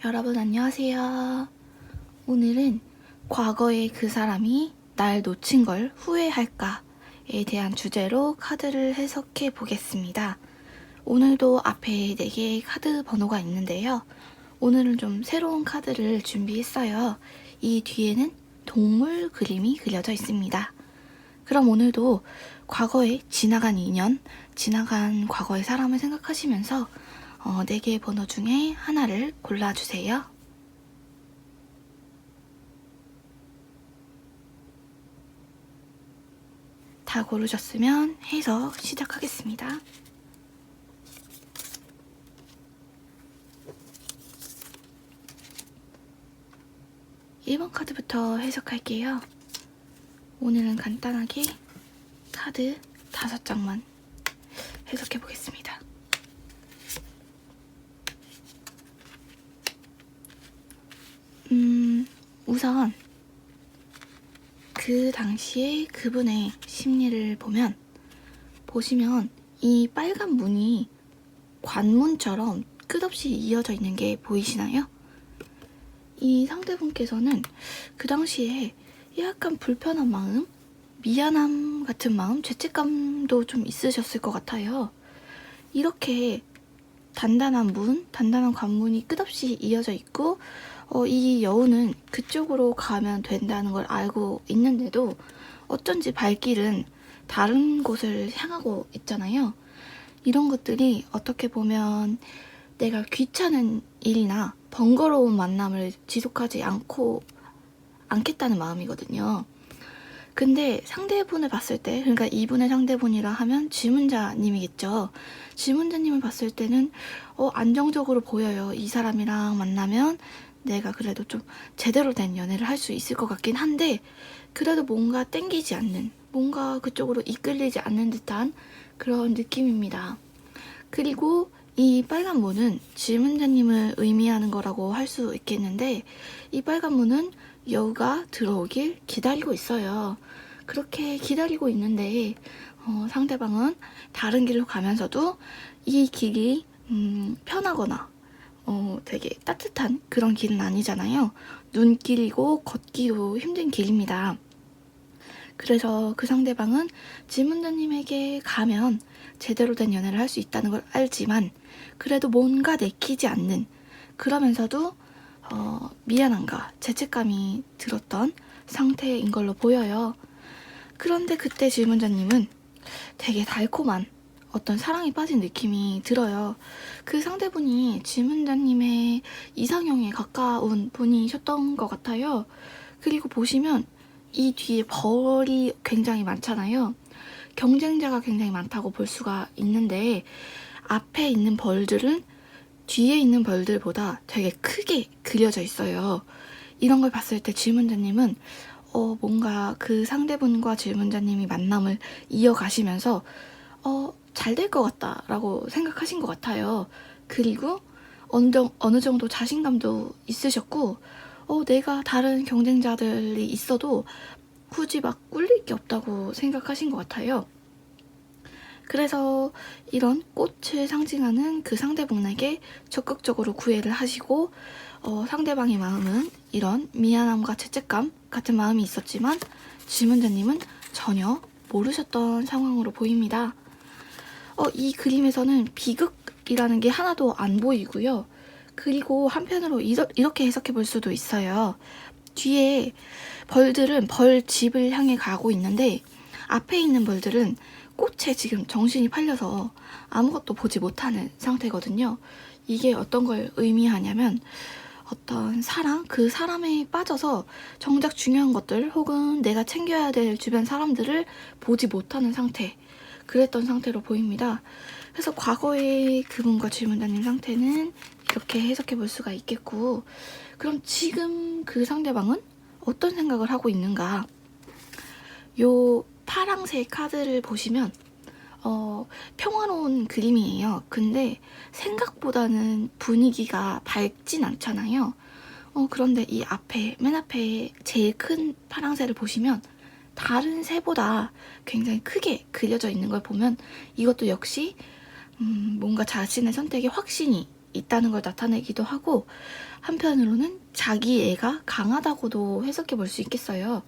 여러분 안녕하세요. 오늘은 과거의 그 사람이 날 놓친 걸 후회할까에 대한 주제로 카드를 해석해 보겠습니다. 오늘도 앞에 4개의 카드 번호가 있는데요. 오늘은 좀 새로운 카드를 준비했어요. 이 뒤에는 동물 그림이 그려져 있습니다. 그럼 오늘도 과거에 지나간 인연, 지나간 과거의 사람을 생각하시면서 4개의 번호 중에 하나를 골라주세요. 다 고르셨으면 해석 시작하겠습니다. (1번) 카드부터 해석할게요. 오늘은 간단하게 카드 5장만 해석해 보겠습니다. 우선 그 당시에 그분의 심리를 보시면 이 빨간 문이 관문처럼 끝없이 이어져 있는 게 보이시나요? 이 상대분께서는 그 당시에 약간 불편한 마음, 미안함 같은 마음, 죄책감도 좀 있으셨을 것 같아요. 이렇게 단단한 관문이 끝없이 이어져 있고 이 여우는 그쪽으로 가면 된다는 걸 알고 있는데도 어쩐지 발길은 다른 곳을 향하고 있잖아요. 이런 것들이 어떻게 보면 내가 귀찮은 일이나 번거로운 만남을 지속하지 않겠다는 마음이거든요. 근데 상대분을 봤을 때, 그러니까 이분의 상대분이라 하면 지문자님이겠죠. 지문자님을 봤을 때는 안정적으로 보여요. 이 사람이랑 만나면 내가 그래도 좀 제대로 된 연애를 할 수 있을 것 같긴 한데, 그래도 뭔가 땡기지 않는, 뭔가 그쪽으로 이끌리지 않는 듯한 그런 느낌입니다. 그리고 이 빨간 문은 지문자님을 의미하는 거라고 할 수 있겠는데, 이 빨간 문은 여우가 들어오길 기다리고 있어요. 그렇게 기다리고 있는데 상대방은 다른 길로 가면서도 이 길이 편하거나 되게 따뜻한 그런 길은 아니잖아요. 눈길이고 걷기도 힘든 길입니다. 그래서 그 상대방은 지문자님에게 가면 제대로 된 연애를 할 수 있다는 걸 알지만 그래도 뭔가 내키지 않는, 그러면서도 미안함과 죄책감이 들었던 상태인 걸로 보여요. 그런데 그때 지문자님은 되게 달콤한 어떤 사랑에 빠진 느낌이 들어요. 그 상대분이 지문자님의 이상형에 가까운 분이셨던 것 같아요. 그리고 보시면 이 뒤에 벌이 굉장히 많잖아요. 경쟁자가 굉장히 많다고 볼 수가 있는데 앞에 있는 벌들은 뒤에 있는 벌들보다 되게 크게 그려져 있어요. 이런 걸 봤을 때 질문자님은 뭔가 그 상대분과 질문자님이 만남을 이어가시면서 잘 될 것 같다라고 생각하신 것 같아요. 그리고 어느 정도 자신감도 있으셨고 내가 다른 경쟁자들이 있어도 굳이 막 꿀릴 게 없다고 생각하신 것 같아요. 그래서 이런 꽃을 상징하는 그 상대분에게 적극적으로 구애를 하시고 상대방의 마음은 이런 미안함과 죄책감 같은 마음이 있었지만 질문자님은 전혀 모르셨던 상황으로 보입니다. 이 그림에서는 비극이라는 게 하나도 안 보이고요. 그리고 한편으로 이렇게 해석해 볼 수도 있어요. 뒤에 벌들은 벌집을 향해 가고 있는데 앞에 있는 벌들은 꽃에 지금 정신이 팔려서 아무것도 보지 못하는 상태거든요. 이게 어떤 걸 의미하냐면 어떤 사랑, 그 사람에 빠져서 정작 중요한 것들 혹은 내가 챙겨야 될 주변 사람들을 보지 못하는 상태, 그랬던 상태로 보입니다. 그래서 과거의 그분과 질문자님 상태는 이렇게 해석해 볼 수가 있겠고, 그럼 지금 그 상대방은 어떤 생각을 하고 있는가? 요 파랑색 카드를 보시면 평화로운 그림이에요. 근데 생각보다는 분위기가 밝진 않잖아요. 그런데 이 맨 앞에 제일 큰 파랑새를 보시면 다른 새보다 굉장히 크게 그려져 있는 걸 보면 이것도 역시 뭔가 자신의 선택에 확신이 있다는 걸 나타내기도 하고, 한편으로는 자기 애가 강하다고도 해석해 볼 수 있겠어요.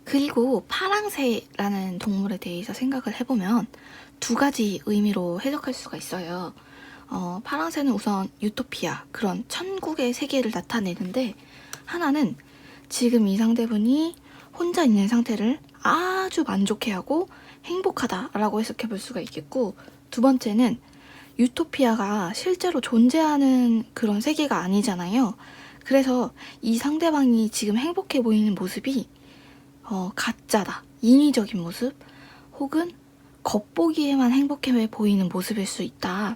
그리고 파랑새라는 동물에 대해서 생각을 해보면 두 가지 의미로 해석할 수가 있어요. 파랑새는 우선 유토피아, 그런 천국의 세계를 나타내는데, 하나는 지금 이 상대분이 혼자 있는 상태를 아주 만족해하고 행복하다라고 해석해 볼 수가 있겠고, 두 번째는 유토피아가 실제로 존재하는 그런 세계가 아니잖아요. 그래서 이 상대방이 지금 행복해 보이는 모습이 가짜다, 인위적인 모습, 혹은 겉보기에만 행복해 보이는 모습일 수 있다.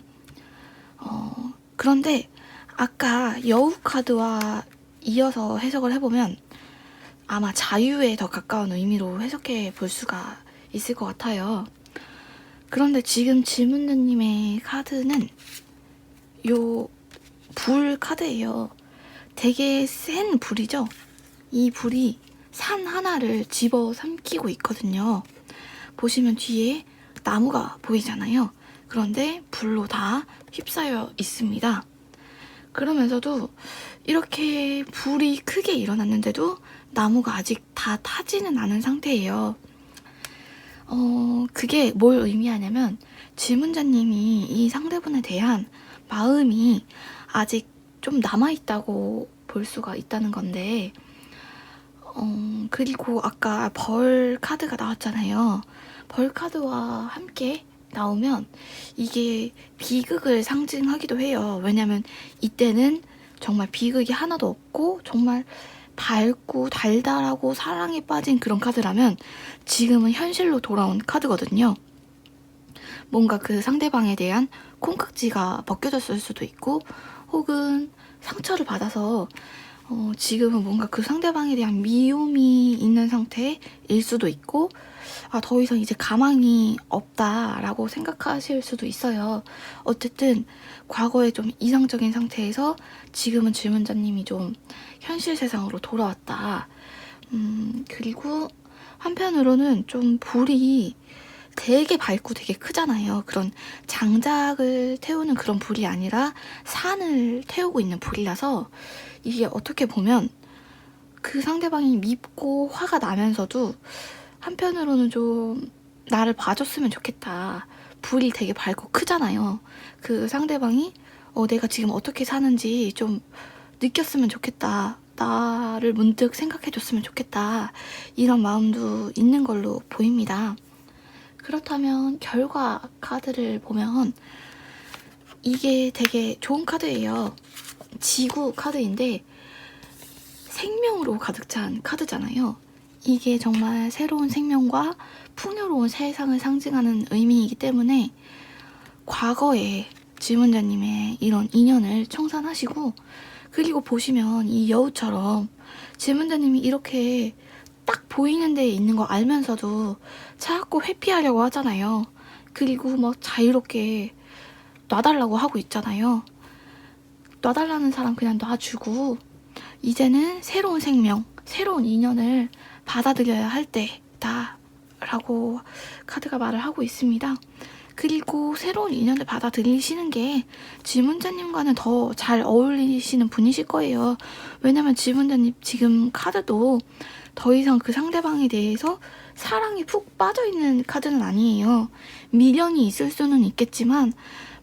그런데 아까 여우 카드와 이어서 해석을 해보면 아마 자유에 더 가까운 의미로 해석해 볼 수가 있을 것 같아요. 그런데 지금 질문자님의 카드는 요 불 카드예요. 되게 센 불이죠? 이 불이 산 하나를 집어삼키고 있거든요. 보시면 뒤에 나무가 보이잖아요. 그런데 불로 다 휩싸여 있습니다. 그러면서도 이렇게 불이 크게 일어났는데도 나무가 아직 다 타지는 않은 상태예요. 그게 뭘 의미하냐면 질문자님이 이 상대분에 대한 마음이 아직 좀 남아있다고 볼 수가 있다는 건데, 그리고 아까 벌 카드가 나왔잖아요. 벌 카드와 함께 나오면 이게 비극을 상징하기도 해요. 왜냐면 이때는 정말 비극이 하나도 없고 정말 밝고 달달하고 사랑에 빠진 그런 카드라면 지금은 현실로 돌아온 카드거든요. 뭔가 그 상대방에 대한 콩깍지가 벗겨졌을 수도 있고, 혹은 상처를 받아서 지금은 뭔가 그 상대방에 대한 미움이 있는 상태일 수도 있고, 더 이상 이제 가망이 없다라고 생각하실 수도 있어요. 어쨌든 과거에 좀 이상적인 상태에서 지금은 질문자님이 좀 현실 세상으로 돌아왔다. 그리고 한편으로는 좀 불이 되게 밝고 되게 크잖아요. 그런 장작을 태우는 그런 불이 아니라 산을 태우고 있는 불이라서 이게 어떻게 보면 그 상대방이 밉고 화가 나면서도 한편으로는 좀 나를 봐줬으면 좋겠다. 불이 되게 밝고 크잖아요. 그 상대방이 내가 지금 어떻게 사는지 좀 느꼈으면 좋겠다. 나를 문득 생각해줬으면 좋겠다. 이런 마음도 있는 걸로 보입니다. 그렇다면 결과 카드를 보면 이게 되게 좋은 카드예요. 지구 카드인데 생명으로 가득 찬 카드잖아요. 이게 정말 새로운 생명과 풍요로운 세상을 상징하는 의미이기 때문에 과거에 질문자님의 이런 인연을 청산하시고, 그리고 보시면 이 여우처럼 질문자님이 이렇게 딱 보이는 데에 있는 거 알면서도 자꾸 회피하려고 하잖아요. 그리고 막 자유롭게 놔달라고 하고 있잖아요. 놔달라는 사람 그냥 놔주고 이제는 새로운 생명, 새로운 인연을 받아들여야 할 때다 라고 카드가 말을 하고 있습니다. 그리고 새로운 인연을 받아들이시는 게 질문자님과는 더 잘 어울리시는 분이실 거예요. 왜냐면 질문자님 지금 카드도 더 이상 그 상대방에 대해서 사랑이 푹 빠져있는 카드는 아니에요. 미련이 있을 수는 있겠지만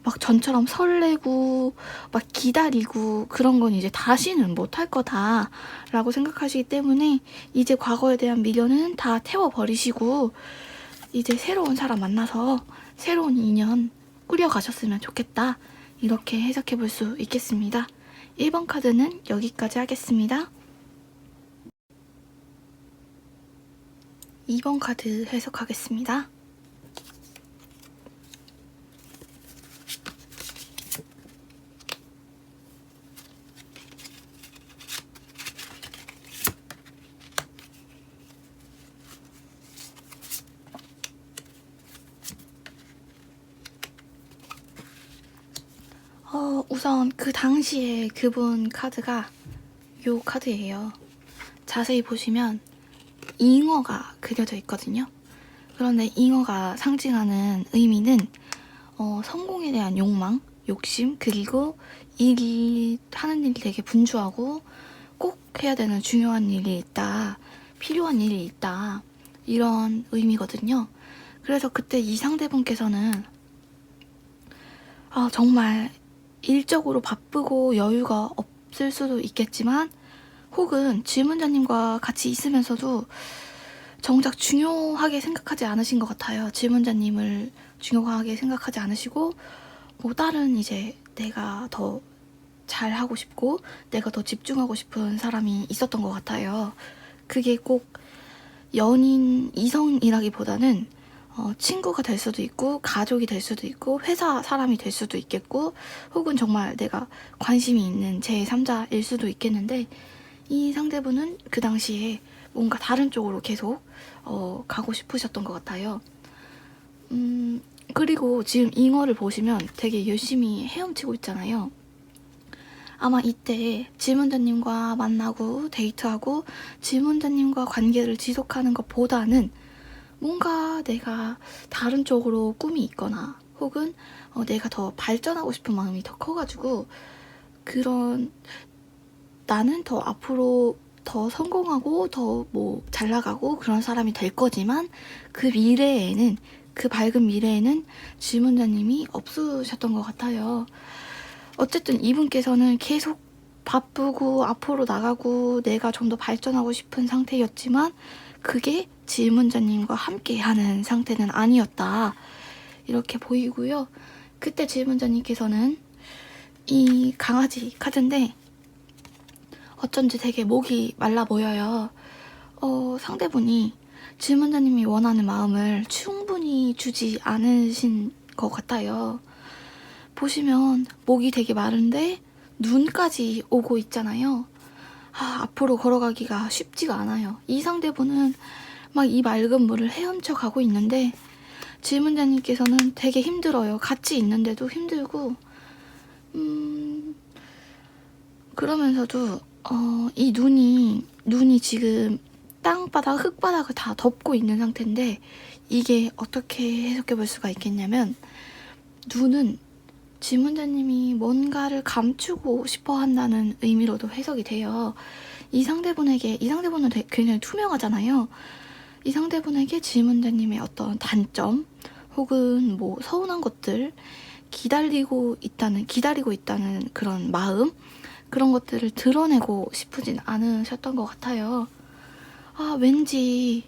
막 전처럼 설레고 막 기다리고 그런 건 이제 다시는 못할 거다 라고 생각하시기 때문에 이제 과거에 대한 미련은 다 태워버리시고 이제 새로운 사람 만나서 새로운 인연 꾸려가셨으면 좋겠다, 이렇게 해석해 볼 수 있겠습니다. 1번 카드는 여기까지 하겠습니다. 2번 카드 해석하겠습니다. 우선 그 당시에 그분 카드가 요 카드예요. 자세히 보시면 잉어가 그려져 있거든요. 그런데 잉어가 상징하는 의미는 성공에 대한 욕망, 욕심, 그리고 하는 일이 되게 분주하고 꼭 해야 되는 중요한 일이 있다, 필요한 일이 있다, 이런 의미거든요. 그래서 그때 이 상대분께서는 정말 일적으로 바쁘고 여유가 없을 수도 있겠지만, 혹은 질문자님과 같이 있으면서도 정작 중요하게 생각하지 않으신 것 같아요. 질문자님을 중요하게 생각하지 않으시고, 뭐 다른 이제 내가 더 잘하고 싶고 내가 더 집중하고 싶은 사람이 있었던 것 같아요. 그게 꼭 연인, 이성이라기보다는 친구가 될 수도 있고, 가족이 될 수도 있고, 회사 사람이 될 수도 있겠고, 혹은 정말 내가 관심이 있는 제3자일 수도 있겠는데, 이 상대분은 그 당시에 뭔가 다른 쪽으로 계속 가고 싶으셨던 것 같아요. 그리고 지금 잉어를 보시면 되게 열심히 헤엄치고 있잖아요. 아마 이때 질문자님과 만나고 데이트하고 질문자님과 관계를 지속하는 것보다는 뭔가 내가 다른 쪽으로 꿈이 있거나, 혹은 내가 더 발전하고 싶은 마음이 더 커가지고, 그런 나는 더 앞으로 더 성공하고 더 뭐 잘 나가고 그런 사람이 될 거지만, 그 미래에는, 그 밝은 미래에는 질문자님이 없으셨던 것 같아요. 어쨌든 이분께서는 계속 바쁘고 앞으로 나가고 내가 좀 더 발전하고 싶은 상태였지만, 그게 질문자님과 함께하는 상태는 아니었다, 이렇게 보이고요. 그때 질문자님께서는 이 강아지 카드인데 어쩐지 되게 목이 말라 보여요. 상대분이 질문자님이 원하는 마음을 충분히 주지 않으신 것 같아요. 보시면 목이 되게 마른데 눈까지 오고 있잖아요. 앞으로 걸어가기가 쉽지가 않아요. 이 상대분은 막 이 맑은 물을 헤엄쳐 가고 있는데, 질문자님께서는 되게 힘들어요. 같이 있는데도 힘들고, 그러면서도 이 눈이 지금 땅바닥, 흙바닥을 다 덮고 있는 상태인데, 이게 어떻게 해석해 볼 수가 있겠냐면, 눈은 질문자님이 뭔가를 감추고 싶어 한다는 의미로도 해석이 돼요. 이 상대분은 굉장히 투명하잖아요. 이 상대분에게 질문자님의 어떤 단점, 혹은 뭐 서운한 것들, 기다리고 있다는 그런 마음, 그런 것들을 드러내고 싶으진 않으셨던 것 같아요. 왠지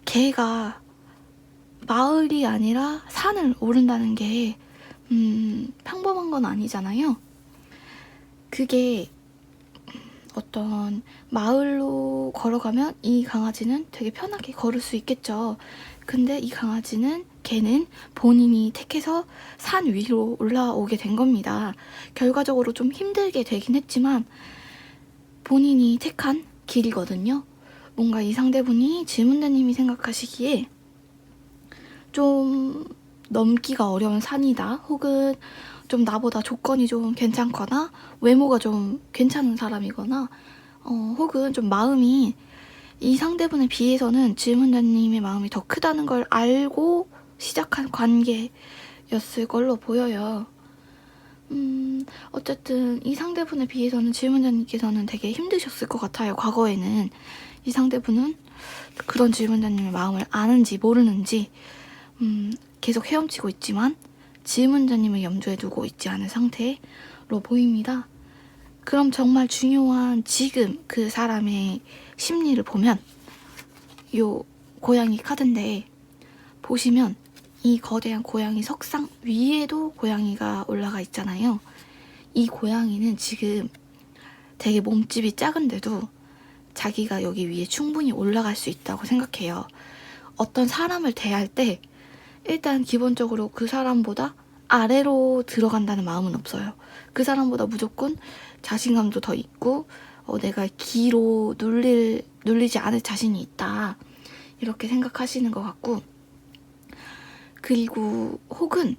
개가 마을이 아니라 산을 오른다는 게 평범한 건 아니잖아요. 그게 어떤 마을로 걸어가면 이 강아지는 되게 편하게 걸을 수 있겠죠. 근데 이 개는 본인이 택해서 산 위로 올라오게 된 겁니다. 결과적으로 좀 힘들게 되긴 했지만 본인이 택한 길이거든요. 뭔가 이 상대분이 질문자님이 생각하시기에 좀 넘기가 어려운 산이다, 혹은 좀 나보다 조건이 좀 괜찮거나 외모가 좀 괜찮은 사람이거나, 혹은 좀 마음이 이 상대분에 비해서는 질문자님의 마음이 더 크다는 걸 알고 시작한 관계였을 걸로 보여요. 어쨌든 이 상대분에 비해서는 질문자님께서는 되게 힘드셨을 것 같아요. 과거에는 이 상대분은 그런 질문자님의 마음을 아는지 모르는지 계속 헤엄치고 있지만 질문자님을 염두에 두고 있지 않은 상태로 보입니다. 그럼 정말 중요한 지금 그 사람의 심리를 보면, 요 고양이 카드인데 보시면 이 거대한 고양이 석상 위에도 고양이가 올라가 있잖아요. 이 고양이는 지금 되게 몸집이 작은데도 자기가 여기 위에 충분히 올라갈 수 있다고 생각해요. 어떤 사람을 대할 때 일단 기본적으로 그 사람보다 아래로 들어간다는 마음은 없어요. 그 사람보다 무조건 자신감도 더 있고, 내가 기로 눌리지 않을 자신이 있다, 이렇게 생각하시는 것 같고, 그리고 혹은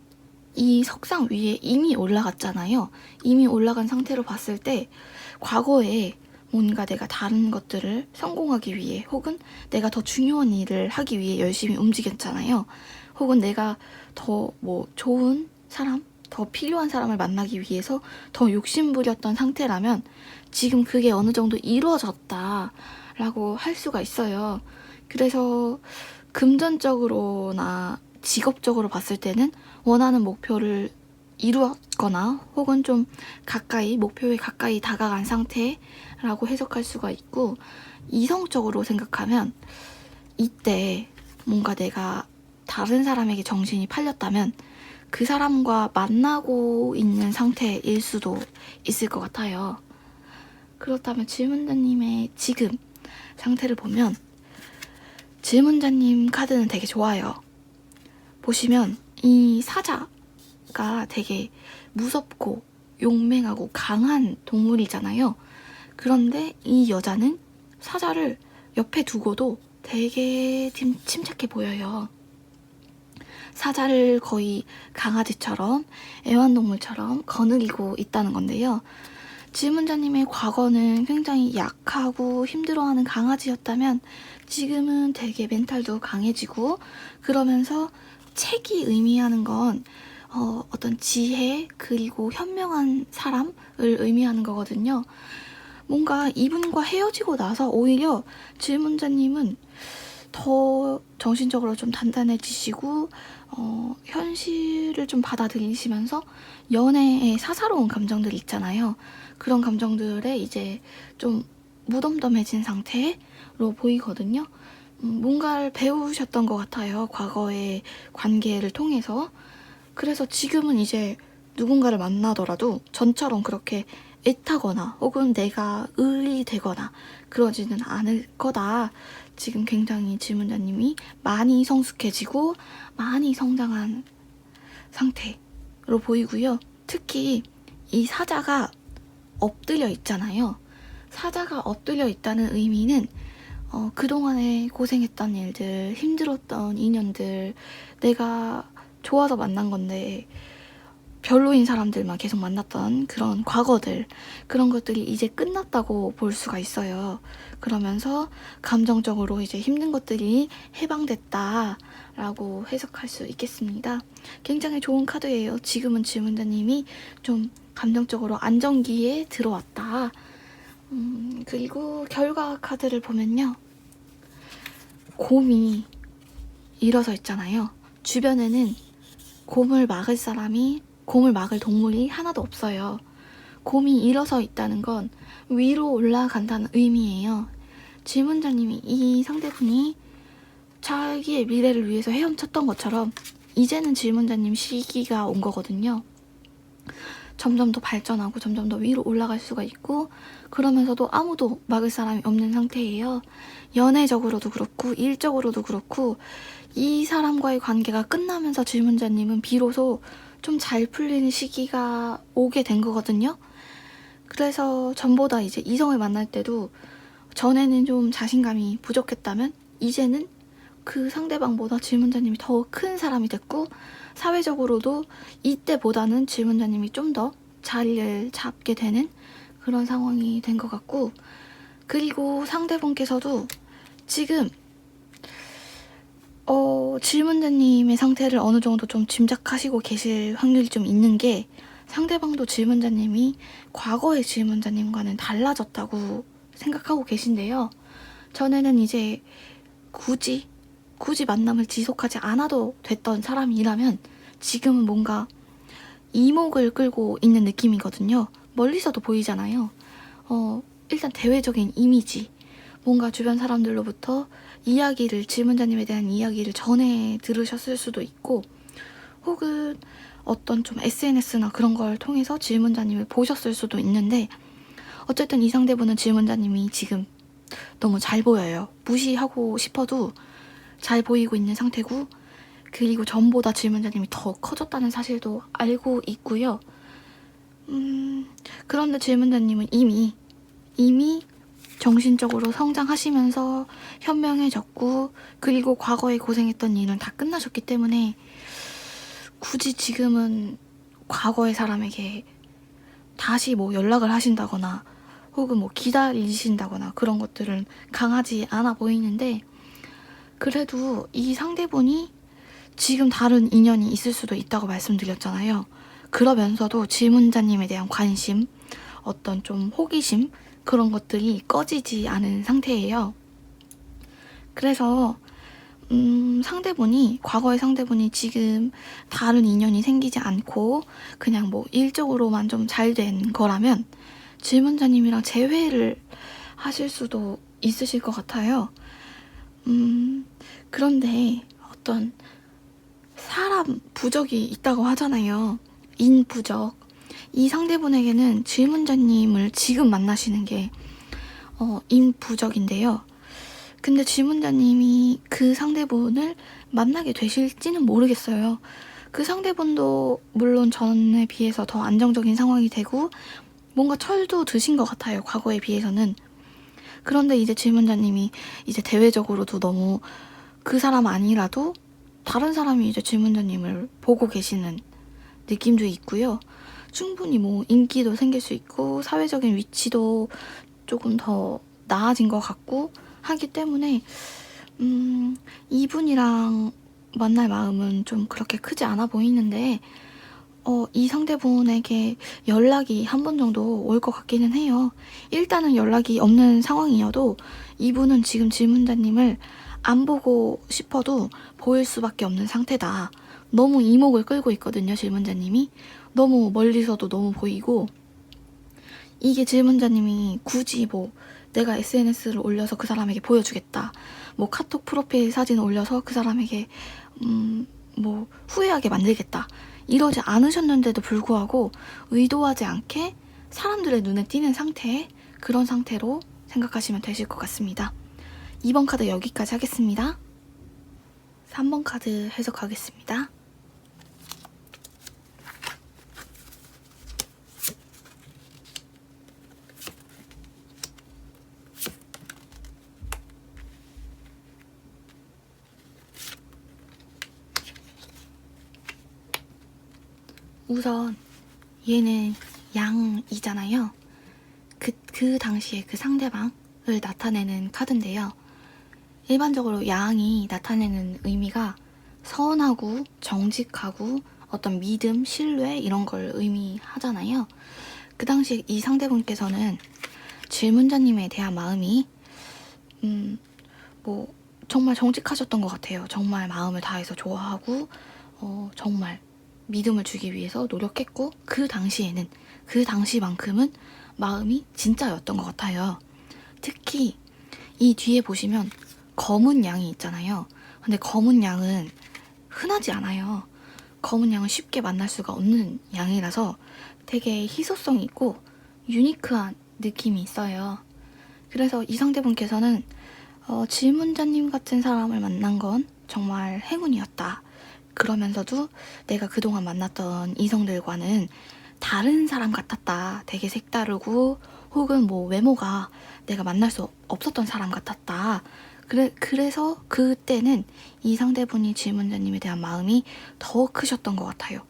이 석상 위에 이미 올라갔잖아요. 이미 올라간 상태로 봤을 때 과거에 뭔가 내가 다른 것들을 성공하기 위해, 혹은 내가 더 중요한 일을 하기 위해 열심히 움직였잖아요. 혹은 내가 더 뭐 좋은 사람, 더 필요한 사람을 만나기 위해서 더 욕심부렸던 상태라면 지금 그게 어느 정도 이루어졌다라고 할 수가 있어요. 그래서 금전적으로나 직업적으로 봤을 때는 원하는 목표를 이루었거나 혹은 좀 가까이, 목표에 가까이 다가간 상태라고 해석할 수가 있고, 이성적으로 생각하면 이때 뭔가 내가 다른 사람에게 정신이 팔렸다면 그 사람과 만나고 있는 상태일 수도 있을 것 같아요. 그렇다면 질문자님의 지금 상태를 보면 질문자님 카드는 되게 좋아요. 보시면 이 사자가 되게 무섭고 용맹하고 강한 동물이잖아요. 그런데 이 여자는 사자를 옆에 두고도 되게 침착해 보여요. 사자를 거의 강아지처럼 애완동물처럼 거느리고 있다는 건데요. 질문자님의 과거는 굉장히 약하고 힘들어하는 강아지였다면 지금은 되게 멘탈도 강해지고, 그러면서 책이 의미하는 건 어떤 지혜 그리고 현명한 사람을 의미하는 거거든요. 뭔가 이분과 헤어지고 나서 오히려 질문자님은 더 정신적으로 좀 단단해지시고 현실을 좀 받아들이시면서 연애에 사사로운 감정들 있잖아요. 그런 감정들에 이제 좀 무덤덤해진 상태로 보이거든요. 뭔가를 배우셨던 것 같아요. 과거의 관계를 통해서. 그래서 지금은 이제 누군가를 만나더라도 전처럼 그렇게 애타거나 혹은 내가 의리 되거나 그러지는 않을 거다. 지금 굉장히 질문자님이 많이 성숙해지고 많이 성장한 상태로 보이고요. 특히 이 사자가 엎드려 있잖아요. 사자가 엎드려 있다는 의미는 그동안에 고생했던 일들, 힘들었던 인연들, 내가 좋아서 만난 건데 별로인 사람들만 계속 만났던 그런 과거들, 그런 것들이 이제 끝났다고 볼 수가 있어요. 그러면서 감정적으로 이제 힘든 것들이 해방됐다라고 해석할 수 있겠습니다. 굉장히 좋은 카드예요. 지금은 질문자님이 좀 감정적으로 안정기에 들어왔다. 그리고 결과 카드를 보면요. 곰이 일어서 있잖아요. 주변에는 곰을 막을 동물이 하나도 없어요. 곰이 일어서 있다는 건 위로 올라간다는 의미예요. 질문자님이 이 상대분이 자기의 미래를 위해서 헤엄쳤던 것처럼 이제는 질문자님 시기가 온 거거든요. 점점 더 발전하고 점점 더 위로 올라갈 수가 있고, 그러면서도 아무도 막을 사람이 없는 상태예요. 연애적으로도 그렇고 일적으로도 그렇고 이 사람과의 관계가 끝나면서 질문자님은 비로소 좀 잘 풀리는 시기가 오게 된 거거든요. 그래서 전보다 이제 이성을 만날 때도 전에는 좀 자신감이 부족했다면 이제는 그 상대방보다 질문자님이 더 큰 사람이 됐고, 사회적으로도 이때보다는 질문자님이 좀 더 자리를 잡게 되는 그런 상황이 된 것 같고, 그리고 상대분께서도 지금 질문자님의 상태를 어느 정도 좀 짐작하시고 계실 확률이 좀 있는 게, 상대방도 질문자님이 과거의 질문자님과는 달라졌다고 생각하고 계신데요. 전에는 이제 굳이 만남을 지속하지 않아도 됐던 사람이라면 지금은 뭔가 이목을 끌고 있는 느낌이거든요. 멀리서도 보이잖아요. 일단 대외적인 이미지, 뭔가 주변 사람들로부터 질문자님에 대한 이야기를 전해 들으셨을 수도 있고, 혹은 어떤 좀 SNS나 그런 걸 통해서 질문자님을 보셨을 수도 있는데, 어쨌든 이 상대분은 질문자님이 지금 너무 잘 보여요. 무시하고 싶어도 잘 보이고 있는 상태고, 그리고 전보다 질문자님이 더 커졌다는 사실도 알고 있고요. 그런데 질문자님은 이미 정신적으로 성장하시면서 현명해졌고, 그리고 과거에 고생했던 일은 다 끝나셨기 때문에 굳이 지금은 과거의 사람에게 다시 뭐 연락을 하신다거나 혹은 뭐 기다리신다거나 그런 것들은 강하지 않아 보이는데, 그래도 이 상대분이 지금 다른 인연이 있을 수도 있다고 말씀드렸잖아요. 그러면서도 질문자님에 대한 관심, 어떤 좀 호기심 그런 것들이 꺼지지 않은 상태예요. 그래서 과거의 상대분이 지금 다른 인연이 생기지 않고 그냥 뭐 일적으로만 좀 잘 된 거라면 질문자님이랑 재회를 하실 수도 있으실 것 같아요. 그런데 어떤 사람 부적이 있다고 하잖아요. 인부적. 이 상대분에게는 질문자님을 지금 만나시는 게 인부적인데요. 근데 질문자님이 그 상대분을 만나게 되실지는 모르겠어요. 그 상대분도 물론 전에 비해서 더 안정적인 상황이 되고 뭔가 철도 드신 것 같아요. 과거에 비해서는. 그런데 이제 질문자님이 이제 대외적으로도 너무 그 사람 아니라도 다른 사람이 이제 질문자님을 보고 계시는 느낌도 있고요. 충분히 뭐 인기도 생길 수 있고 사회적인 위치도 조금 더 나아진 것 같고 하기 때문에 이분이랑 만날 마음은 좀 그렇게 크지 않아 보이는데 이 상대분에게 연락이 한 번 정도 올 것 같기는 해요. 일단은 연락이 없는 상황이어도 이분은 지금 질문자님을 안 보고 싶어도 보일 수밖에 없는 상태다. 너무 이목을 끌고 있거든요, 질문자님이. 너무 멀리서도 너무 보이고 이게 질문자님이 굳이 뭐 내가 SNS를 올려서 그 사람에게 보여주겠다. 뭐 카톡 프로필 사진을 올려서 그 사람에게 뭐 후회하게 만들겠다. 이러지 않으셨는데도 불구하고 의도하지 않게 사람들의 눈에 띄는 상태의 그런 상태로 생각하시면 되실 것 같습니다. 2번 카드 여기까지 하겠습니다. 3번 카드 해석하겠습니다. 우선 얘는 양이잖아요. 그 당시에 그 상대방을 나타내는 카드인데요. 일반적으로 양이 나타내는 의미가 선하고 정직하고 어떤 믿음, 신뢰 이런 걸 의미하잖아요. 그 당시에 이 상대분께서는 질문자님에 대한 마음이 뭐 정말 정직하셨던 것 같아요. 정말 마음을 다해서 좋아하고 정말 믿음을 주기 위해서 노력했고 그 당시만큼은 마음이 진짜였던 것 같아요. 특히 이 뒤에 보시면 검은 양이 있잖아요. 근데 검은 양은 흔하지 않아요. 검은 양은 쉽게 만날 수가 없는 양이라서 되게 희소성이 있고 유니크한 느낌이 있어요. 그래서 이 상대분께서는 질문자님 같은 사람을 만난 건 정말 행운이었다. 그러면서도 내가 그동안 만났던 이성들과는 다른 사람 같았다. 되게 색다르고 혹은 뭐 외모가 내가 만날 수 없었던 사람 같았다. 그래서 그때는 이 상대분이 질문자님에 대한 마음이 더 크셨던 것 같아요.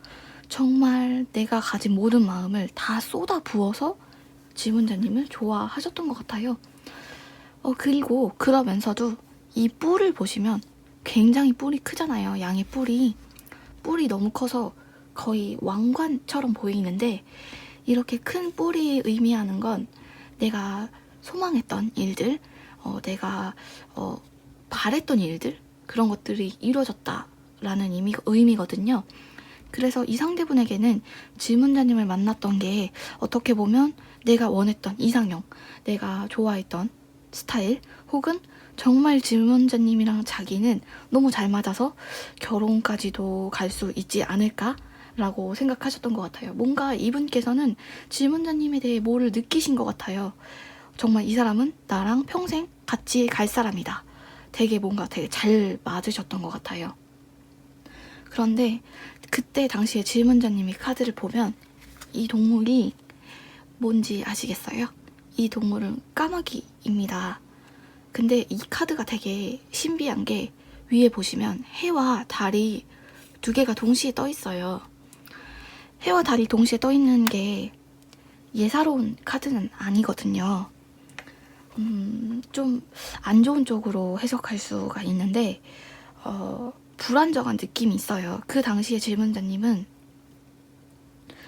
정말 내가 가진 모든 마음을 다 쏟아 부어서 질문자님을 좋아하셨던 것 같아요. 그리고 그러면서도 이 뿔을 보시면 굉장히 뿔이 크잖아요. 양의 뿔이 너무 커서 거의 왕관처럼 보이는데 이렇게 큰 뿔이 의미하는 건 내가 소망했던 일들, 내가 바랬던 일들 그런 것들이 이루어졌다라는 의미거든요. 그래서 이 상대분에게는 질문자님을 만났던 게 어떻게 보면 내가 원했던 이상형, 내가 좋아했던 스타일 혹은 정말 질문자님이랑 자기는 너무 잘 맞아서 결혼까지도 갈 수 있지 않을까라고 생각하셨던 것 같아요. 뭔가 이분께서는 질문자님에 대해 뭐를 느끼신 것 같아요. 정말 이 사람은 나랑 평생 같이 갈 사람이다. 되게 잘 맞으셨던 것 같아요. 그런데 그때 당시에 질문자님이 카드를 보면 이 동물이 뭔지 아시겠어요? 이 동물은 까마귀입니다. 근데 이 카드가 되게 신비한 게 위에 보시면 해와 달이 두 개가 동시에 떠 있어요. 해와 달이 동시에 떠 있는 게 예사로운 카드는 아니거든요. 좀 안 좋은 쪽으로 해석할 수가 있는데 불안정한 느낌이 있어요. 그 당시에 질문자님은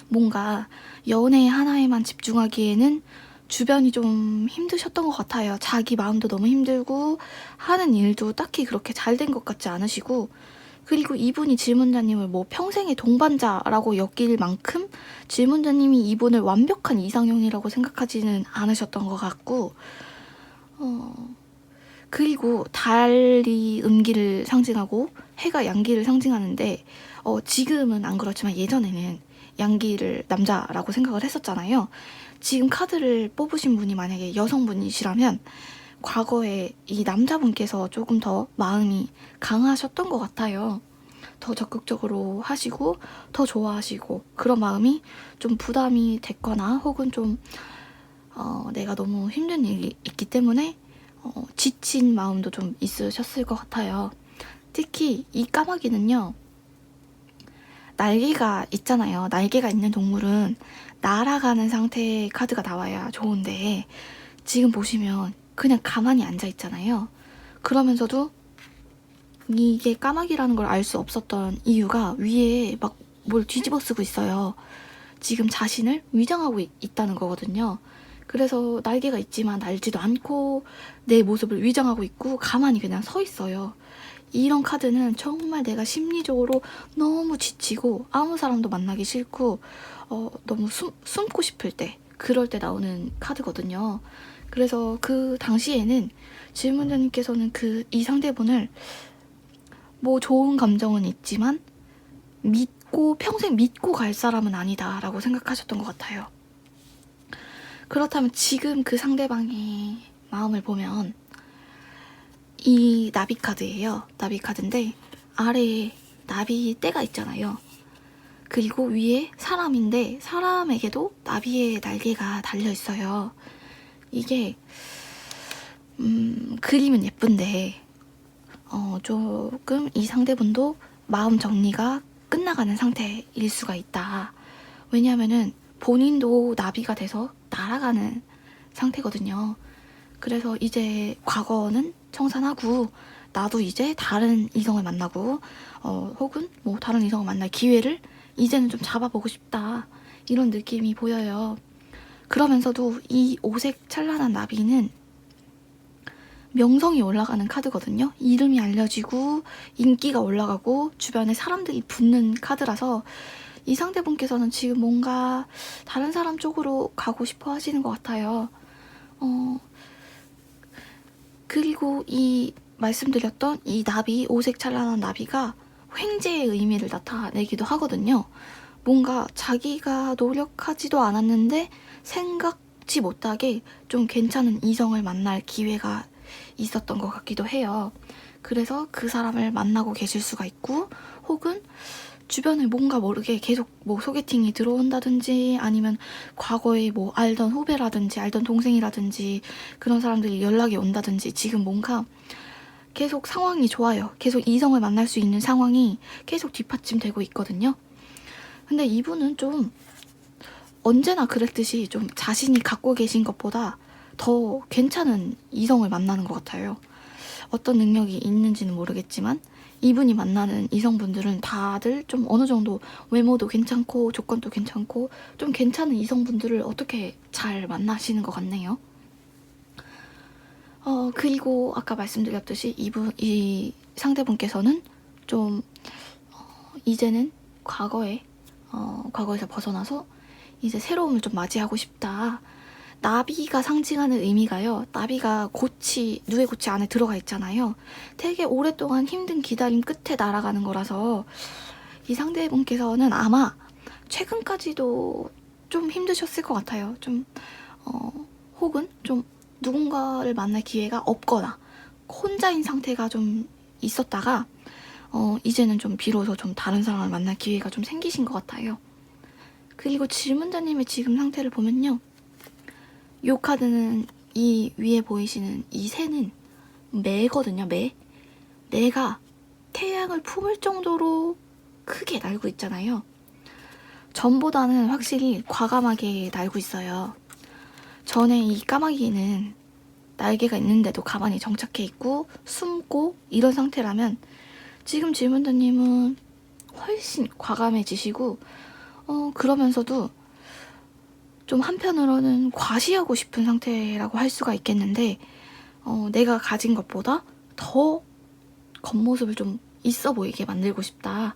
뭔가 연애 하나에만 집중하기에는 주변이 좀 힘드셨던 것 같아요. 자기 마음도 너무 힘들고 하는 일도 딱히 그렇게 잘 된 것 같지 않으시고, 그리고 이분이 질문자님을 뭐 평생의 동반자라고 여길 만큼 질문자님이 이분을 완벽한 이상형이라고 생각하지는 않으셨던 것 같고, 그리고 달이 음기를 상징하고 해가 양기를 상징하는데, 지금은 안 그렇지만 예전에는 양기를 남자라고 생각을 했었잖아요. 지금 카드를 뽑으신 분이 만약에 여성분이시라면 과거에 이 남자분께서 조금 더 마음이 강하셨던 것 같아요. 더 적극적으로 하시고 더 좋아하시고, 그런 마음이 좀 부담이 됐거나 혹은 좀 내가 너무 힘든 일이 있기 때문에 지친 마음도 좀 있으셨을 것 같아요. 특히 이 까마귀는요, 날개가 있잖아요. 날개가 있는 동물은 날아가는 상태의 카드가 나와야 좋은데, 지금 보시면 그냥 가만히 앉아 있잖아요. 그러면서도 이게 까마귀라는 걸 알 수 없었던 이유가 위에 막 뭘 뒤집어 쓰고 있어요. 지금 자신을 위장하고 있다는 거거든요. 그래서 날개가 있지만 날지도 않고 내 모습을 위장하고 있고 가만히 그냥 서 있어요. 이런 카드는 정말 내가 심리적으로 너무 지치고 아무 사람도 만나기 싫고 너무 숨고 싶을 때, 그럴 때 나오는 카드거든요. 그래서 그 당시에는 질문자님께서는 이 상대분을 뭐 좋은 감정은 있지만 평생 믿고 갈 사람은 아니다 라고 생각하셨던 것 같아요. 그렇다면 지금 그 상대방의 마음을 보면 이 나비 카드예요. 나비 카드인데 아래에 나비 떼가 있잖아요. 그리고 위에 사람인데 사람에게도 나비의 날개가 달려 있어요. 이게 그림은 예쁜데 조금 이 상대분도 마음 정리가 끝나가는 상태일 수가 있다. 왜냐하면은 본인도 나비가 돼서 날아가는 상태거든요. 그래서 이제 과거는 청산하고 나도 이제 다른 이성을 만나고 혹은 뭐 다른 이성을 만날 기회를 이제는 좀 잡아보고 싶다, 이런 느낌이 보여요. 그러면서도 이 오색 찬란한 나비는 명성이 올라가는 카드거든요. 이름이 알려지고 인기가 올라가고 주변에 사람들이 붙는 카드라서 이 상대분께서는 지금 뭔가 다른 사람 쪽으로 가고 싶어 하시는 것 같아요. 그리고 이 말씀드렸던 이 나비, 오색 찬란한 나비가 횡재의 의미를 나타내기도 하거든요. 뭔가 자기가 노력하지도 않았는데 생각지 못하게 좀 괜찮은 이성을 만날 기회가 있었던 것 같기도 해요. 그래서 그 사람을 만나고 계실 수가 있고, 혹은 주변에 뭔가 모르게 계속 뭐 소개팅이 들어온다든지 아니면 과거에 뭐 알던 후배라든지 알던 동생이라든지 그런 사람들이 연락이 온다든지, 지금 뭔가 계속 상황이 좋아요. 계속 이성을 만날 수 있는 상황이 계속 뒷받침되고 있거든요. 근데 이분은 좀 언제나 그랬듯이 좀 자신이 갖고 계신 것보다 더 괜찮은 이성을 만나는 것 같아요. 어떤 능력이 있는지는 모르겠지만 이분이 만나는 이성분들은 다들 좀 어느 정도 외모도 괜찮고 조건도 괜찮고 좀 괜찮은 이성분들을 어떻게 잘 만나시는 것 같네요. 그리고 아까 말씀드렸듯이 이 상대분께서는 좀 이제는 과거에서 벗어나서 이제 새로움을 좀 맞이하고 싶다. 나비가 상징하는 의미가요, 나비가 누에 고치 안에 들어가 있잖아요. 되게 오랫동안 힘든 기다림 끝에 날아가는 거라서 이 상대분께서는 아마 최근까지도 좀 힘드셨을 것 같아요. 혹은 좀 누군가를 만날 기회가 없거나 혼자인 상태가 좀 있었다가 이제는 좀 비로소 좀 다른 사람을 만날 기회가 좀 생기신 것 같아요. 그리고 질문자님의 지금 상태를 보면요, 이 카드는 이 위에 보이시는 이 새는 매거든요. 매가 태양을 품을 정도로 크게 날고 있잖아요. 전보다는 확실히 과감하게 날고 있어요. 전에 이 까마귀는 날개가 있는데도 가만히 정착해 있고 숨고 이런 상태라면, 지금 질문자님은 훨씬 과감해지시고 그러면서도 좀 한편으로는 과시하고 싶은 상태라고 할 수가 있겠는데, 내가 가진 것보다 더 겉모습을 좀 있어 보이게 만들고 싶다.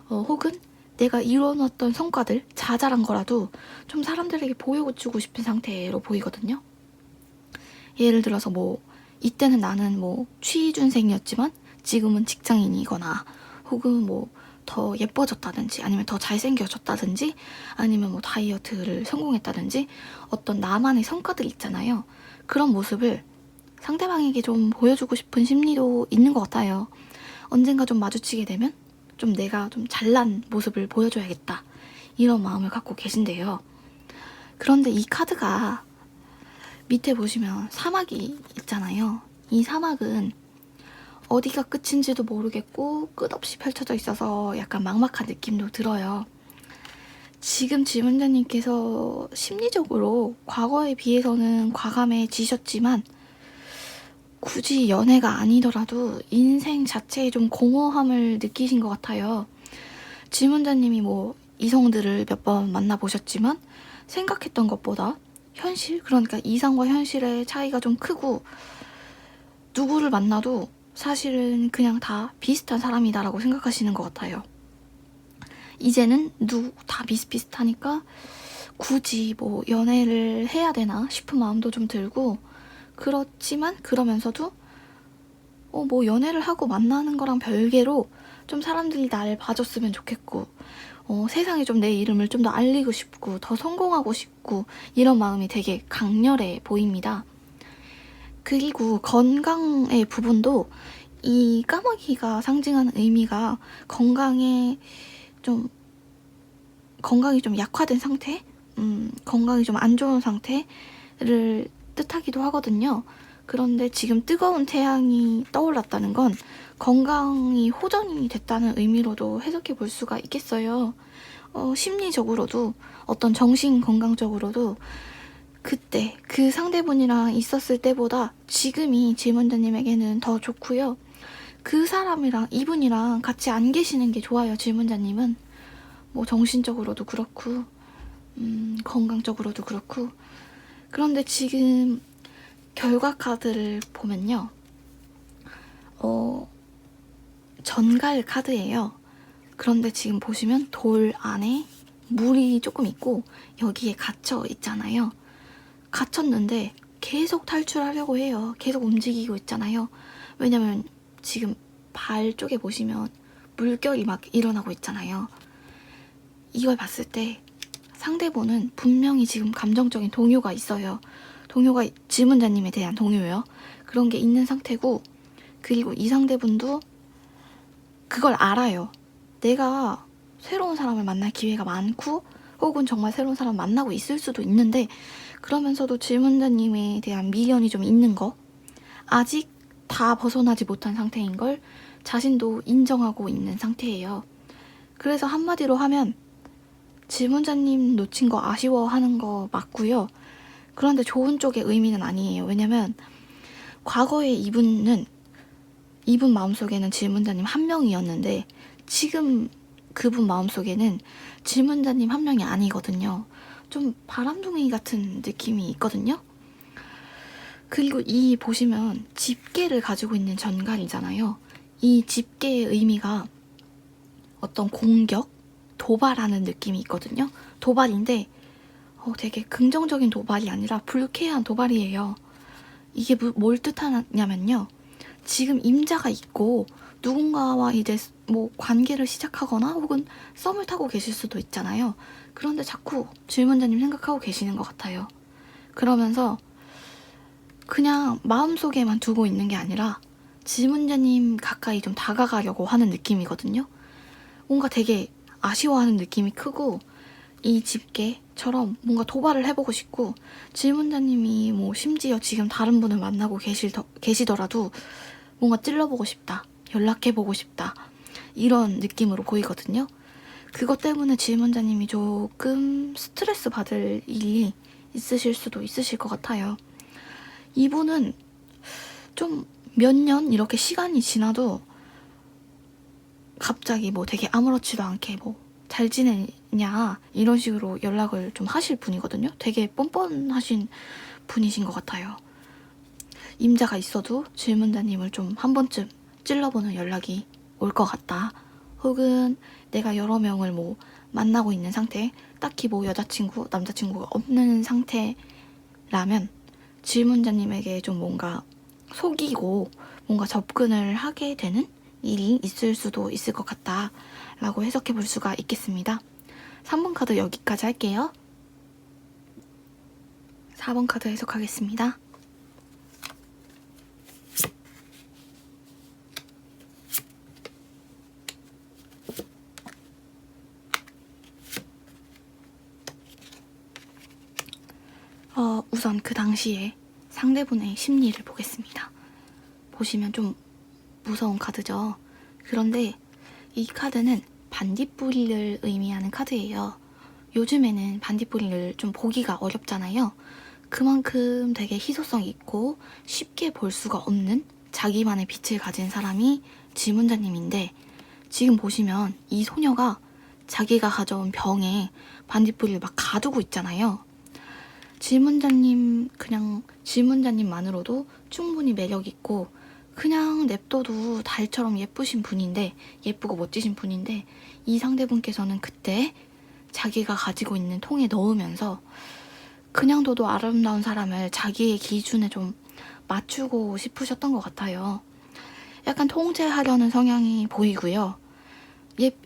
혹은 내가 이뤄놨던 성과들, 자잘한 거라도 좀 사람들에게 보여주고 싶은 상태로 보이거든요. 예를 들어서 뭐 이때는 나는 뭐 취준생이었지만 지금은 직장인이거나, 혹은 뭐 더 예뻐졌다든지, 아니면 더 잘생겨졌다든지, 아니면 뭐 다이어트를 성공했다든지, 어떤 나만의 성과들 있잖아요. 그런 모습을 상대방에게 좀 보여주고 싶은 심리도 있는 것 같아요. 언젠가 좀 마주치게 되면 좀 내가 좀 잘난 모습을 보여줘야겠다, 이런 마음을 갖고 계신데요. 그런데 이 카드가 밑에 보시면 사막이 있잖아요. 이 사막은 어디가 끝인지도 모르겠고 끝없이 펼쳐져 있어서 약간 막막한 느낌도 들어요. 지금 질문자님께서 심리적으로 과거에 비해서는 과감해지셨지만, 굳이 연애가 아니더라도 인생 자체에 좀 공허함을 느끼신 것 같아요. 질문자님이 뭐 이성들을 몇 번 만나보셨지만 생각했던 것보다 현실, 그러니까 이상과 현실의 차이가 좀 크고, 누구를 만나도 사실은 그냥 다 비슷한 사람이다라고 생각하시는 것 같아요. 이제는 다 비슷비슷하니까 굳이 뭐 연애를 해야 되나 싶은 마음도 좀 들고, 그렇지만 그러면서도 뭐 연애를 하고 만나는 거랑 별개로 좀 사람들이 날 봐줬으면 좋겠고, 세상에 좀 내 이름을 좀 더 알리고 싶고, 더 성공하고 싶고, 이런 마음이 되게 강렬해 보입니다. 그리고 건강의 부분도 이 까마귀가 상징하는 의미가 건강이 좀 약화된 상태, 건강이 좀 안 좋은 상태를 뜻하기도 하거든요. 그런데 지금 뜨거운 태양이 떠올랐다는 건 건강이 호전이 됐다는 의미로도 해석해 볼 수가 있겠어요. 심리적으로도, 어떤 정신 건강적으로도 그때 그 상대분이랑 있었을 때보다 지금이 질문자님에게는 더 좋고요. 그 사람이랑, 이분이랑 같이 안 계시는 게 좋아요. 질문자님은 뭐 정신적으로도 그렇고 건강적으로도 그렇고. 그런데 지금 결과 카드를 보면요, 전갈 카드예요. 그런데 지금 보시면 돌 안에 물이 조금 있고 여기에 갇혀 있잖아요. 갇혔는데 계속 탈출하려고 해요. 계속 움직이고 있잖아요. 왜냐면 지금 발 쪽에 보시면 물결이 막 일어나고 있잖아요. 이걸 봤을 때 상대분은 분명히 지금 감정적인 동요가 있어요. 동요가, 질문자님에 대한 동요요. 그런 게 있는 상태고, 그리고 이 상대분도 그걸 알아요. 내가 새로운 사람을 만날 기회가 많고, 혹은 정말 새로운 사람 만나고 있을 수도 있는데, 그러면서도 질문자님에 대한 미련이 좀 있는 거, 아직 다 벗어나지 못한 상태인 걸 자신도 인정하고 있는 상태예요. 그래서 한마디로 하면 질문자님 놓친 거 아쉬워하는 거 맞고요. 그런데 좋은 쪽의 의미는 아니에요. 왜냐면 과거에 이분 마음속에는 질문자님 한 명이었는데, 지금 그분 마음속에는 질문자님 한 명이 아니거든요. 좀 바람둥이 같은 느낌이 있거든요. 그리고 이 보시면 집게를 가지고 있는 전갈이잖아요. 이 집게의 의미가 어떤 공격, 도발하는 느낌이 있거든요. 도발인데 되게 긍정적인 도발이 아니라 불쾌한 도발이에요. 이게 뭘 뜻하냐면요, 지금 임자가 있고 누군가와 이제 뭐 관계를 시작하거나 혹은 썸을 타고 계실 수도 있잖아요. 그런데 자꾸 질문자님 생각하고 계시는 것 같아요. 그러면서 그냥 마음속에만 두고 있는 게 아니라 질문자님 가까이 좀 다가가려고 하는 느낌이거든요. 뭔가 되게 아쉬워하는 느낌이 크고, 이 집게처럼 뭔가 도발을 해보고 싶고, 질문자님이 뭐 심지어 지금 다른 분을 만나고 계시더라도 뭔가 찔러보고 싶다, 연락해보고 싶다, 이런 느낌으로 보이거든요. 그것 때문에 질문자님이 조금 스트레스 받을 일이 있으실 수도 있으실 것 같아요. 이분은 좀 몇 년 이렇게 시간이 지나도 갑자기 뭐 되게 아무렇지도 않게 뭐 잘 지내냐 이런 식으로 연락을 좀 하실 분이거든요. 되게 뻔뻔하신 분이신 것 같아요. 임자가 있어도 질문자님을 좀 한 번쯤 찔러보는 연락이 올 것 같다. 혹은 내가 여러 명을 뭐 만나고 있는 상태, 딱히 뭐 여자친구, 남자친구가 없는 상태라면 질문자님에게 좀 뭔가 속이고 뭔가 접근을 하게 되는 일이 있을 수도 있을 것 같다 라고 해석해 볼 수가 있겠습니다. 3번 카드 여기까지 할게요. 4번 카드 해석하겠습니다. 우선 그 당시에 상대분의 심리를 보겠습니다. 보시면 좀 무서운 카드죠. 그런데 이 카드는 반딧불이를 의미하는 카드예요. 요즘에는 반딧불이를 좀 보기가 어렵잖아요. 그만큼 되게 희소성 있고 쉽게 볼 수가 없는 자기만의 빛을 가진 사람이 질문자님인데, 지금 보시면 이 소녀가 자기가 가져온 병에 반딧불이를 막 가두고 있잖아요. 그냥 질문자님만으로도 충분히 매력있고 그냥 냅둬도 달처럼 예쁘신 분인데, 예쁘고 멋지신 분인데, 이 상대분께서는 그때 자기가 가지고 있는 통에 넣으면서 그냥 둬도 아름다운 사람을 자기의 기준에 좀 맞추고 싶으셨던 것 같아요. 약간 통제하려는 성향이 보이고요.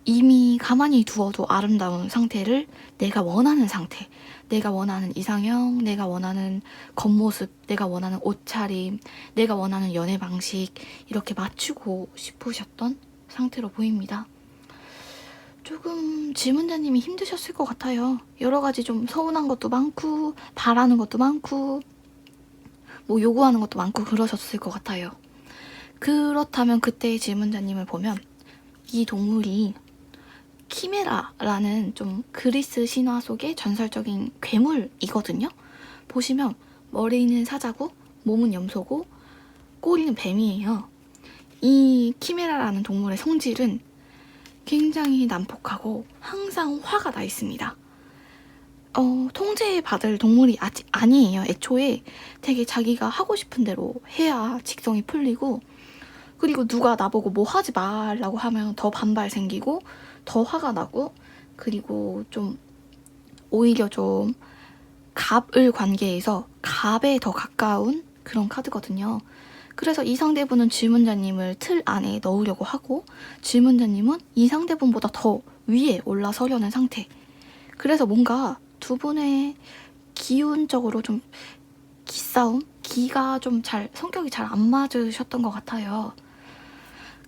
이미 가만히 두어도 아름다운 상태를 내가 원하는 상태, 내가 원하는 이상형, 내가 원하는 겉모습, 내가 원하는 옷차림, 내가 원하는 연애 방식, 이렇게 맞추고 싶으셨던 상태로 보입니다. 조금 질문자님이 힘드셨을 것 같아요. 여러 가지 좀 서운한 것도 많고 바라는 것도 많고 뭐 요구하는 것도 많고 그러셨을 것 같아요. 그렇다면 그때의 질문자님을 보면 이 동물이 키메라라는 좀 그리스 신화 속의 전설적인 괴물이거든요. 보시면 머리는 사자고 몸은 염소고 꼬리는 뱀이에요. 이 키메라라는 동물의 성질은 굉장히 난폭하고 항상 화가 나 있습니다. 통제받을 동물이 아직 아니에요. 애초에 되게 자기가 하고 싶은 대로 해야 직성이 풀리고, 그리고 누가 나보고 뭐 하지 말라고 하면 더 반발 생기고 더 화가 나고, 그리고 좀 오히려 좀 갑을 관계에서 갑에 더 가까운 그런 카드거든요. 그래서 이 상대분은 질문자님을 틀 안에 넣으려고 하고, 질문자님은 이 상대분보다 더 위에 올라서려는 상태. 그래서 뭔가 두 분의 기운적으로 좀 기가 좀 성격이 잘 안 맞으셨던 것 같아요.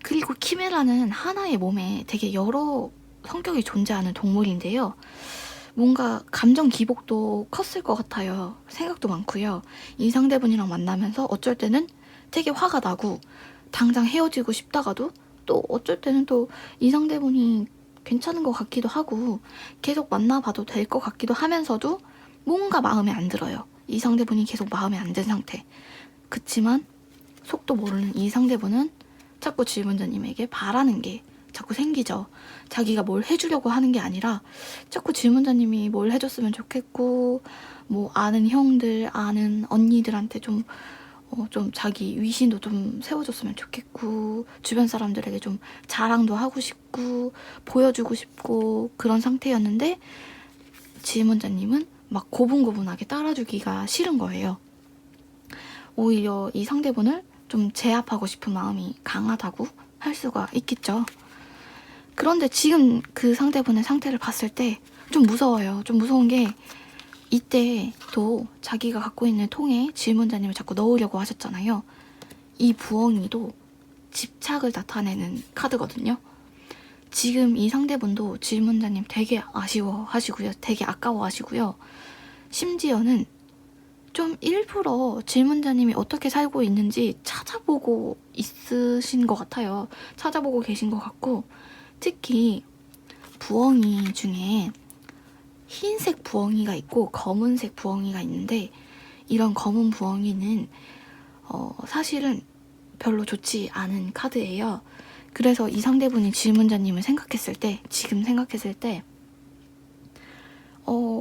그리고 키메라는 하나의 몸에 되게 여러 성격이 존재하는 동물인데요. 뭔가 감정 기복도 컸을 것 같아요. 생각도 많고요. 이 상대분이랑 만나면서 어쩔 때는 되게 화가 나고 당장 헤어지고 싶다가도, 또 어쩔 때는 또 이 상대분이 괜찮은 것 같기도 하고 계속 만나봐도 될 것 같기도 하면서도 뭔가 마음에 안 들어요. 이 상대분이 계속 마음에 안 든 상태. 그치만 속도 모르는 이 상대분은 자꾸 질문자님에게 바라는 게 자꾸 생기죠. 자기가 뭘 해주려고 하는 게 아니라 자꾸 질문자님이 뭘 해줬으면 좋겠고, 뭐 아는 형들, 아는 언니들한테 좀 자기 위신도 좀 세워줬으면 좋겠고, 주변 사람들에게 좀 자랑도 하고 싶고 보여주고 싶고 그런 상태였는데, 질문자님은 막 고분고분하게 따라주기가 싫은 거예요. 오히려 이 상대분을 좀 제압하고 싶은 마음이 강하다고 할 수가 있겠죠. 그런데 지금 그 상대분의 상태를 봤을 때 좀 무서워요. 좀 무서운 게, 이때도 자기가 갖고 있는 통에 질문자님을 자꾸 넣으려고 하셨잖아요. 이 부엉이도 집착을 나타내는 카드거든요. 지금 이 상대분도 질문자님 되게 아쉬워하시고요. 되게 아까워하시고요. 심지어는 좀 일부러 질문자님이 어떻게 살고 있는지 찾아보고 있으신 것 같아요. 찾아보고 계신 것 같고, 특히 부엉이 중에 흰색 부엉이가 있고 검은색 부엉이가 있는데, 이런 검은 부엉이는 사실은 별로 좋지 않은 카드예요. 그래서 이 상대분이 질문자님을 생각했을 때, 지금 생각했을 때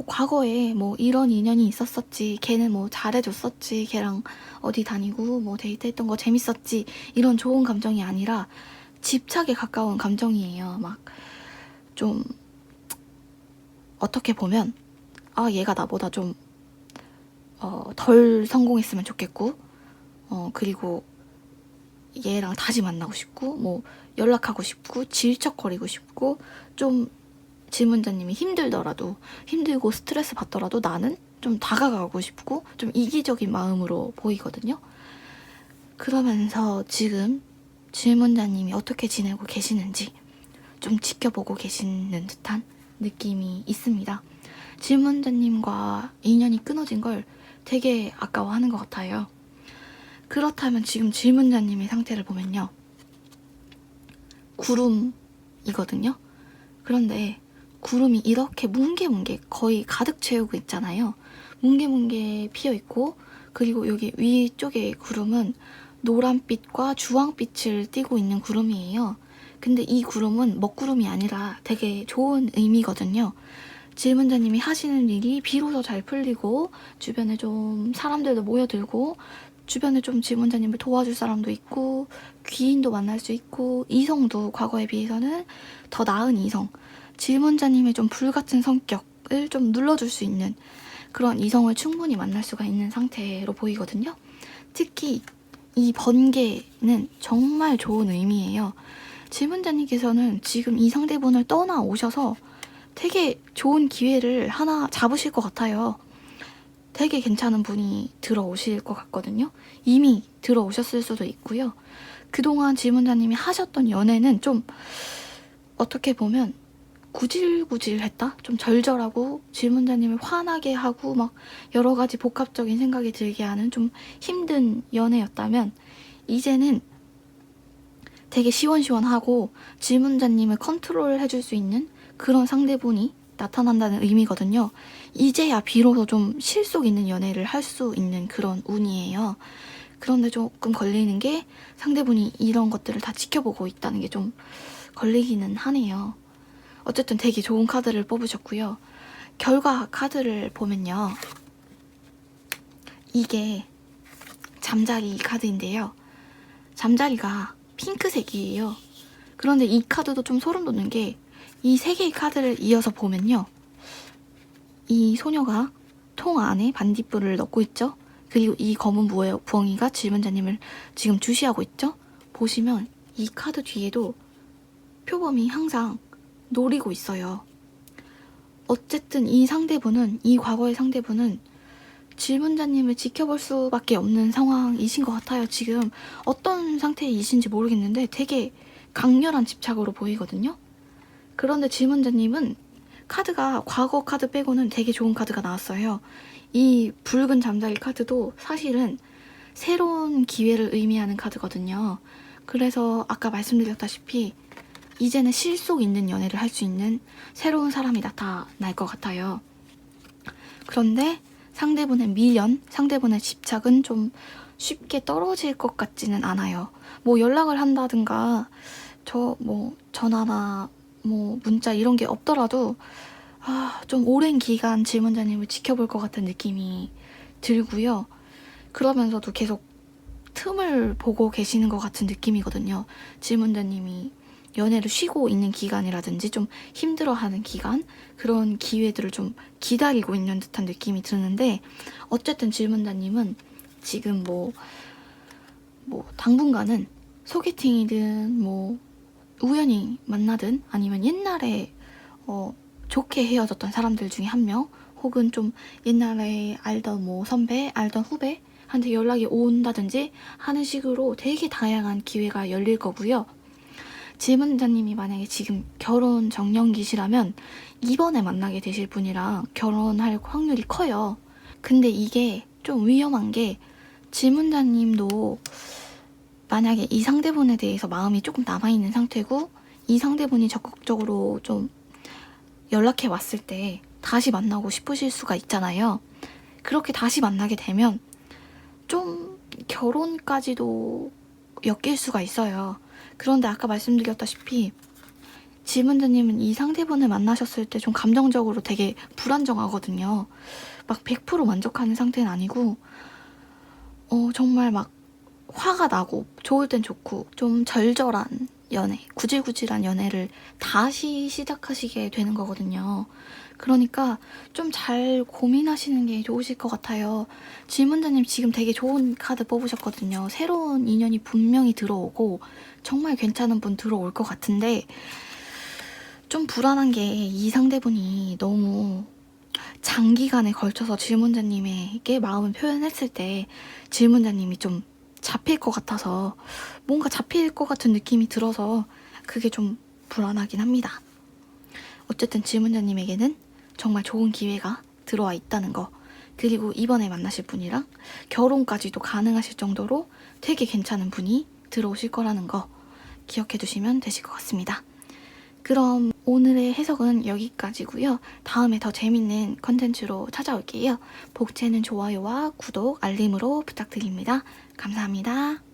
과거에 뭐 이런 인연이 있었었지, 걔는 뭐 잘해줬었지, 걔랑 어디 다니고 뭐 데이트했던 거 재밌었지, 이런 좋은 감정이 아니라 집착에 가까운 감정이에요. 막 좀 어떻게 보면 얘가 나보다 좀 덜 성공했으면 좋겠고, 그리고 얘랑 다시 만나고 싶고, 뭐 연락하고 싶고, 질척거리고 싶고, 좀 질문자님이 힘들고 스트레스 받더라도 나는 좀 다가가고 싶고, 좀 이기적인 마음으로 보이거든요. 그러면서 지금 질문자님이 어떻게 지내고 계시는지 좀 지켜보고 계시는 듯한 느낌이 있습니다. 질문자님과 인연이 끊어진 걸 되게 아까워하는 것 같아요. 그렇다면 지금 질문자님의 상태를 보면요, 구름이거든요. 그런데 구름이 이렇게 뭉게뭉게 거의 가득 채우고 있잖아요. 뭉게뭉게 피어있고, 그리고 여기 위쪽에 구름은 노란빛과 주황빛을 띠고 있는 구름이에요. 근데 이 구름은 먹구름이 아니라 되게 좋은 의미거든요. 질문자님이 하시는 일이 비로소 잘 풀리고, 주변에 좀 사람들도 모여들고, 주변에 좀 질문자님을 도와줄 사람도 있고, 귀인도 만날 수 있고, 이성도 과거에 비해서는 더 나은 이성, 질문자님의 좀 불같은 성격을 좀 눌러줄 수 있는 그런 이성을 충분히 만날 수가 있는 상태로 보이거든요. 특히 이 번개는 정말 좋은 의미예요. 질문자님께서는 지금 이 상대분을 떠나오셔서 되게 좋은 기회를 하나 잡으실 것 같아요. 되게 괜찮은 분이 들어오실 것 같거든요. 이미 들어오셨을 수도 있고요. 그동안 질문자님이 하셨던 연애는 좀 어떻게 보면 구질구질했다? 좀 절절하고 질문자님을 화나게 하고 막 여러 가지 복합적인 생각이 들게 하는 좀 힘든 연애였다면, 이제는 되게 시원시원하고 질문자님을 컨트롤 해줄 수 있는 그런 상대분이 나타난다는 의미거든요. 이제야 비로소 좀 실속 있는 연애를 할 수 있는 그런 운이에요. 그런데 조금 걸리는 게, 상대분이 이런 것들을 다 지켜보고 있다는 게 좀 걸리기는 하네요. 어쨌든 되게 좋은 카드를 뽑으셨고요. 결과 카드를 보면요, 이게 잠자리 카드인데요. 잠자리가 핑크색이에요. 그런데 이 카드도 좀 소름 돋는 게, 이 세 개의 카드를 이어서 보면요, 이 소녀가 통 안에 반딧불을 넣고 있죠. 그리고 이 검은 부엉이가 질문자님을 지금 주시하고 있죠. 보시면 이 카드 뒤에도 표범이 항상 노리고 있어요. 어쨌든 이 상대분은, 이 과거의 상대분은 질문자님을 지켜볼 수밖에 없는 상황이신 것 같아요. 지금 어떤 상태이신지 모르겠는데 되게 강렬한 집착으로 보이거든요. 그런데 질문자님은 카드가 과거 카드 빼고는 되게 좋은 카드가 나왔어요. 이 붉은 잠자리 카드도 사실은 새로운 기회를 의미하는 카드거든요. 그래서 아까 말씀드렸다시피 이제는 실속 있는 연애를 할 수 있는 새로운 사람이 나타날 것 같아요. 그런데 상대분의 미련, 상대분의 집착은 좀 쉽게 떨어질 것 같지는 않아요. 뭐 연락을 한다든가 전화나 뭐 문자 이런 게 없더라도 좀 오랜 기간 질문자님을 지켜볼 것 같은 느낌이 들고요. 그러면서도 계속 틈을 보고 계시는 것 같은 느낌이거든요. 질문자님이 연애를 쉬고 있는 기간이라든지 좀 힘들어하는 기간, 그런 기회들을 좀 기다리고 있는 듯한 느낌이 드는데, 어쨌든 질문자님은 지금 뭐 당분간은 소개팅이든 뭐 우연히 만나든 아니면 옛날에 좋게 헤어졌던 사람들 중에 한 명, 혹은 좀 옛날에 알던 뭐 선배, 알던 후배한테 연락이 온다든지 하는 식으로 되게 다양한 기회가 열릴 거고요. 질문자님이 만약에 지금 결혼 정년기시라면 이번에 만나게 되실 분이랑 결혼할 확률이 커요. 근데 이게 좀 위험한 게, 질문자님도 만약에 이 상대분에 대해서 마음이 조금 남아있는 상태고, 이 상대분이 적극적으로 좀 연락해 왔을 때 다시 만나고 싶으실 수가 있잖아요. 그렇게 다시 만나게 되면 좀 결혼까지도 엮일 수가 있어요. 그런데 아까 말씀드렸다시피 지문자님은 이 상대분을 만나셨을 때 좀 감정적으로 되게 불안정하거든요. 막 100% 만족하는 상태는 아니고 정말 막 화가 나고 좋을 땐 좋고 좀 절절한 연애, 구질구질한 연애를 다시 시작하시게 되는 거거든요. 그러니까 좀 잘 고민하시는 게 좋으실 것 같아요. 질문자님 지금 되게 좋은 카드 뽑으셨거든요. 새로운 인연이 분명히 들어오고 정말 괜찮은 분 들어올 것 같은데 좀 불안한 게 이 상대분이 너무 장기간에 걸쳐서 질문자님에게 마음을 표현했을 때 질문자님이 좀 잡힐 것 같아서 뭔가 잡힐 것 같은 느낌이 들어서 그게 좀 불안하긴 합니다. 어쨌든 질문자님에게는 정말 좋은 기회가 들어와 있다는 거, 그리고 이번에 만나실 분이랑 결혼까지도 가능하실 정도로 되게 괜찮은 분이 들어오실 거라는 거 기억해 두시면 되실 것 같습니다. 그럼 오늘의 해석은 여기까지고요. 다음에 더 재밌는 컨텐츠로 찾아올게요. 복채는 좋아요와 구독, 알림으로 부탁드립니다. 감사합니다.